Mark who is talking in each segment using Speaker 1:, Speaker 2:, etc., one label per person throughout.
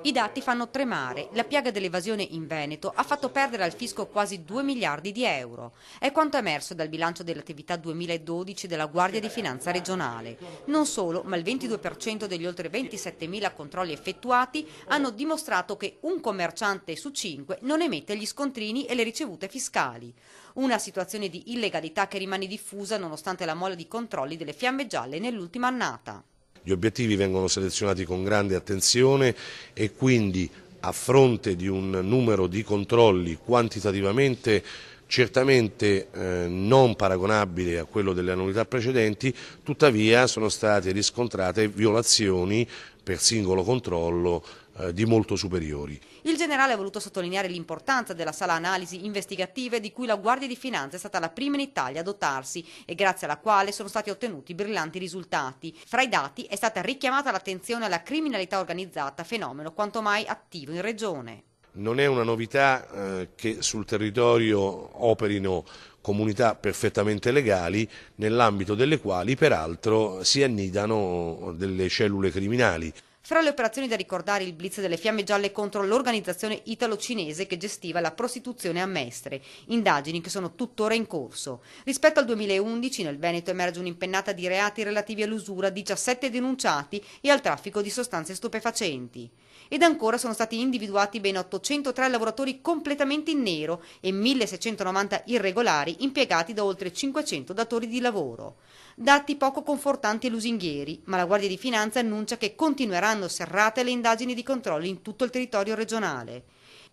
Speaker 1: I dati fanno tremare. La piaga dell'evasione in Veneto ha fatto perdere al fisco quasi 2 miliardi di euro. È quanto emerso dal bilancio dell'attività 2012 della Guardia di Finanza regionale. Non solo, ma il 22% degli oltre 27.000 controlli effettuati hanno dimostrato che un commerciante su 5 non emette gli scontrini e le ricevute fiscali. Una situazione di illegalità che rimane diffusa nonostante la mole di controlli delle Fiamme Gialle nell'ultima annata.
Speaker 2: Gli obiettivi vengono selezionati con grande attenzione e quindi a fronte di un numero di controlli quantitativamente certamente non paragonabile a quello delle annualità precedenti, tuttavia sono state riscontrate violazioni per singolo controllo di molto superiori.
Speaker 1: Il generale ha voluto sottolineare l'importanza della sala analisi investigative di cui la Guardia di Finanza è stata la prima in Italia a dotarsi e grazie alla quale sono stati ottenuti brillanti risultati. Fra i dati è stata richiamata l'attenzione alla criminalità organizzata, fenomeno quanto mai attivo in regione.
Speaker 2: Non è una novità che sul territorio operino comunità perfettamente legali, nell'ambito delle quali peraltro si annidano delle cellule criminali.
Speaker 1: Fra le operazioni da ricordare il blitz delle Fiamme Gialle contro l'organizzazione italo-cinese che gestiva la prostituzione a Mestre, indagini che sono tuttora in corso. Rispetto al 2011 nel Veneto emerge un'impennata di reati relativi all'usura, 17 denunciati e al traffico di sostanze stupefacenti. Ed ancora sono stati individuati ben 803 lavoratori completamente in nero e 1690 irregolari impiegati da oltre 500 datori di lavoro. Dati poco confortanti e lusinghieri, ma la Guardia di Finanza annuncia che continueranno serrate le indagini di controlli in tutto il territorio regionale.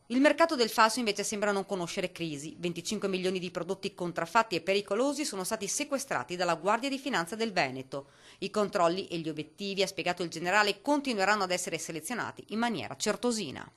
Speaker 1: Il mercato del falso invece sembra non conoscere crisi. 25 milioni di prodotti contraffatti e pericolosi sono stati sequestrati dalla Guardia di Finanza del Veneto. I controlli e gli obiettivi, ha spiegato il generale, continueranno ad essere selezionati in maniera certosina.